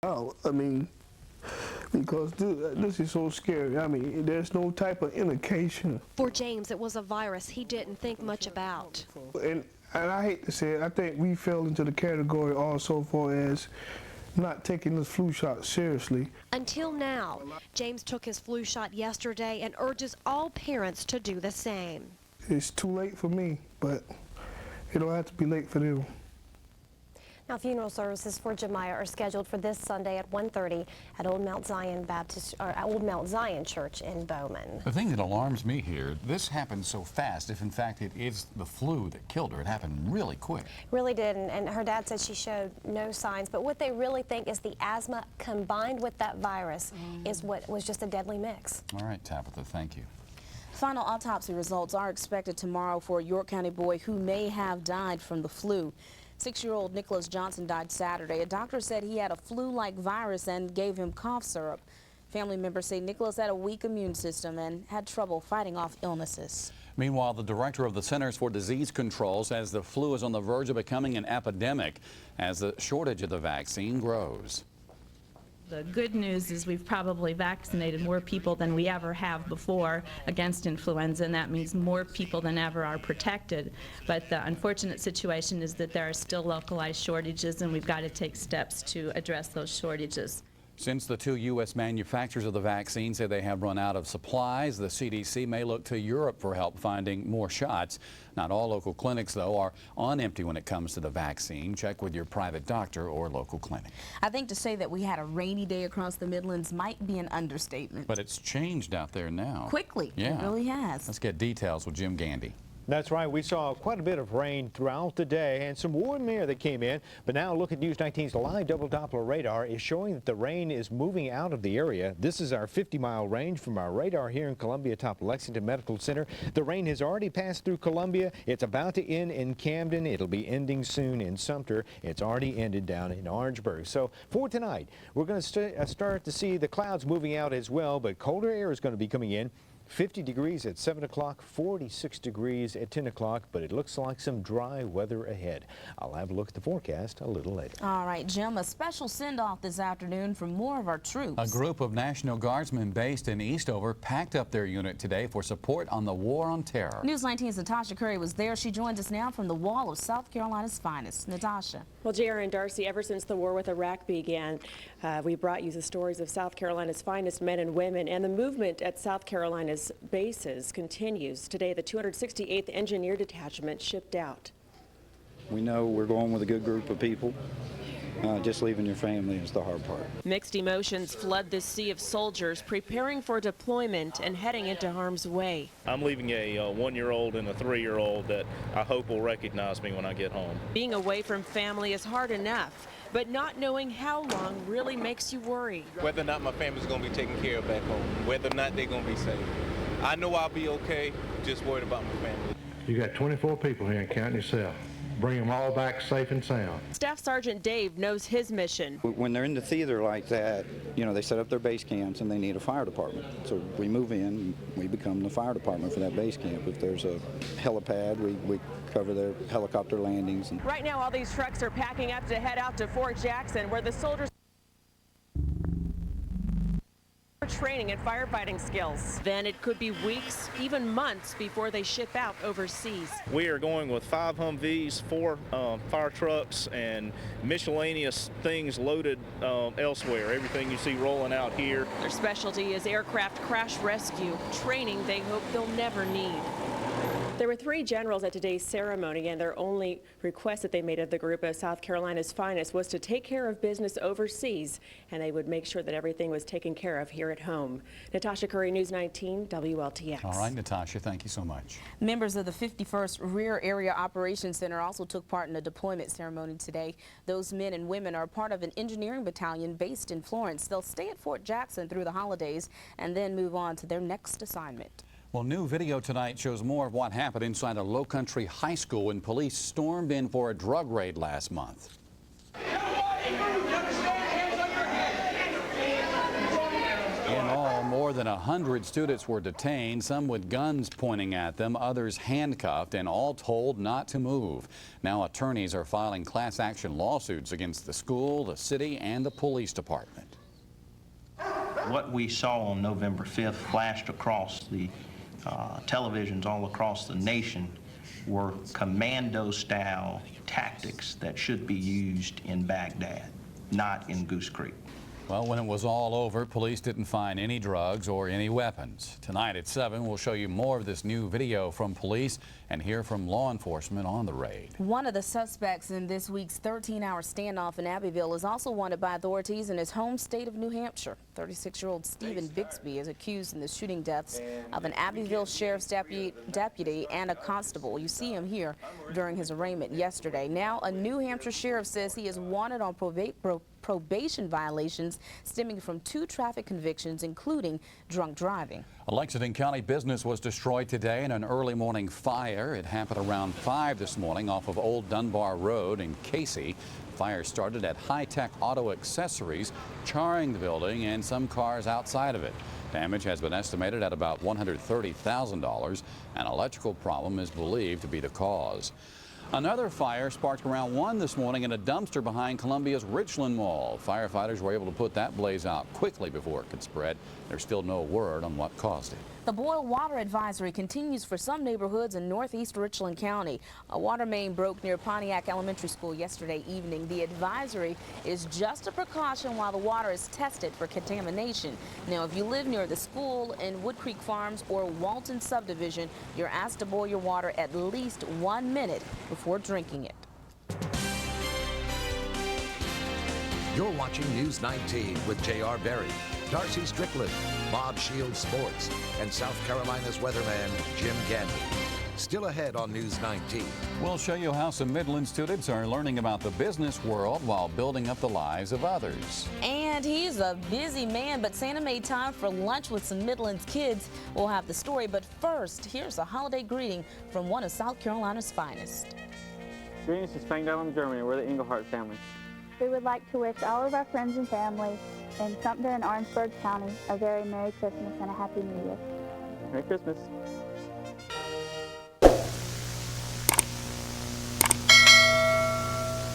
out. I mean, because this is so scary. I mean, there's no type of indication. For James, it was a virus he didn't think much about. And I hate to say it, I think we fell into the category also for as not taking this flu shot seriously. Until now, James took his flu shot yesterday and urges all parents to do the same. It's too late for me, but it don't have to be late for them. Now, funeral services for Jemiah are scheduled for this Sunday at 1:30 at Old Mount Zion Church in Bowman. The thing that alarms me here, this happened so fast. If in fact it is the flu that killed her, it happened really quick. Really did, and her dad said she showed no signs, but what they really think is the asthma combined with that virus is what was just a deadly mix. All right, Tabitha, thank you. Final autopsy results are expected tomorrow for a York County boy who may have died from the flu. 6-year-old Nicholas Johnson died Saturday. A doctor said he had a flu-like virus and gave him cough syrup. Family members say Nicholas had a weak immune system and had trouble fighting off illnesses. Meanwhile, the director of the Centers for Disease Control says the flu is on the verge of becoming an epidemic as the shortage of the vaccine grows. The good news is we've probably vaccinated more people than we ever have before against influenza, and that means more people than ever are protected. But the unfortunate situation is that there are still localized shortages, and we've got to take steps to address those shortages. Since the 2 U.S. manufacturers of the vaccine say they have run out of supplies, the CDC may look to Europe for help finding more shots. Not all local clinics, though, are on empty when it comes to the vaccine. Check with your private doctor or local clinic. I think to say that we had a rainy day across the Midlands might be an understatement. But it's changed out there now. Quickly. Yeah. It really has. Let's get details with Jim Gandy. That's right. We saw quite a bit of rain throughout the day and some warm air that came in. But now look at News 19's live double Doppler radar is showing that the rain is moving out of the area. This is our 50-mile range from our radar here in Columbia, top Lexington Medical Center. The rain has already passed through Columbia. It's about to end in Camden. It'll be ending soon in Sumter. It's already ended down in Orangeburg. So for tonight, we're going to start to see the clouds moving out as well, but colder air is going to be coming in. 50 degrees at 7 o'clock, 46 degrees at 10 o'clock, but it looks like some dry weather ahead. I'll have a look at the forecast a little later. All right, Jim, a special send-off this afternoon from more of our troops. A group of National Guardsmen based in Eastover packed up their unit today for support on the war on terror. News 19's Natasha Curry was there. She joins us now from the wall of South Carolina's finest. Natasha. Well, JR and Darcy, ever since the war with Iraq began, we brought you the stories of South Carolina's finest men and women, and the movement at South Carolina's bases continues. Today, the 268th Engineer Detachment shipped out. We know we're going with a good group of people. Just leaving your family is the hard part. Mixed emotions flood this sea of soldiers preparing for deployment and heading into harm's way. I'm leaving a 1-year-old and a 3-year-old that I hope will recognize me when I get home. Being away from family is hard enough, but not knowing how long really makes you worry. Whether or not my family's going to be taken care of back home, whether or not they're going to be safe. I know I'll be okay, just worried about my family. You got 24 people here, and counting yourself. Bring them all back safe and sound. Staff Sergeant Dave knows his mission. When they're in the theater like that, you know, they set up their base camps and they need a fire department. So we move in, we become the fire department for that base camp. If there's a helipad, we cover their helicopter landings. Right now, all these trucks are packing up to head out to Fort Jackson, where the soldiers training and firefighting skills. Then it could be weeks, even months before they ship out overseas. We are going with 5 Humvees, 4 fire trucks, and miscellaneous things loaded elsewhere. Everything you see rolling out here. Their specialty is aircraft crash rescue, training they hope they'll never need. There were 3 generals at today's ceremony, and their only request that they made of the group of South Carolina's finest was to take care of business overseas, and they would make sure that everything was taken care of here at home. Natasha Curry, News 19, WLTX. All right, Natasha, thank you so much. Members of the 51st Rear Area Operations Center also took part in a deployment ceremony today. Those men and women are part of an engineering battalion based in Florence. They'll stay at Fort Jackson through the holidays and then move on to their next assignment. Well, new video tonight shows more of what happened inside a low-country high school when police stormed in for a drug raid last month. In all, more More than 100 students were detained, some with guns pointing at them, others handcuffed, and all told not to move. Now attorneys are filing class action lawsuits against the school, the city, and the police department. What we saw on November 5th flashed across the televisions all across the nation were commando-style tactics that should be used in Baghdad, not in Goose Creek. Well, when it was all over, police didn't find any drugs or any weapons. Tonight at 7, we'll show you more of this new video from police and hear from law enforcement on the raid. One of the suspects in this week's 13-hour standoff in Abbeville is also wanted by authorities in his home state of New Hampshire. 36-year-old Stephen Bixby is accused in the shooting deaths of an Abbeville sheriff's deputy and a constable. You see him here during his arraignment yesterday. Now, a New Hampshire sheriff says he is wanted on probation violations stemming from 2 traffic convictions, including drunk driving. A Lexington County business was destroyed today in an early morning fire. It happened around 5 this morning off of Old Dunbar Road in Casey. Fire started at High Tech Auto Accessories, charring the building and some cars outside of it. Damage has been estimated at about $130,000. An electrical problem is believed to be the cause. Another fire sparked around 1 this morning in a dumpster behind Columbia's Richland Mall. Firefighters were able to put that blaze out quickly before it could spread. There's still no word on what caused it. The boil water advisory continues for some neighborhoods in northeast Richland County. A water main broke near Pontiac Elementary School yesterday evening. The advisory is just a precaution while the water is tested for contamination. Now, if you live near the school in Wood Creek Farms or Walton subdivision, you're asked to boil your water at least 1 minute before drinking it. You're watching News 19 with J.R. Berry, Darci Strickland, Bob Shields Sports, and South Carolina's weatherman, Jim Gandy. Still ahead on News 19. We'll show you how some Midland students are learning about the business world while building up the lives of others. And he's a busy man, but Santa made time for lunch with some Midland's kids. We'll have the story, but first, here's a holiday greeting from one of South Carolina's finest. Greetings to Spangdahlem, Germany. We're the Engelhardt family. We would like to wish all of our friends and family in Sumter and Orangeburg County a very Merry Christmas and a Happy New Year. Merry Christmas.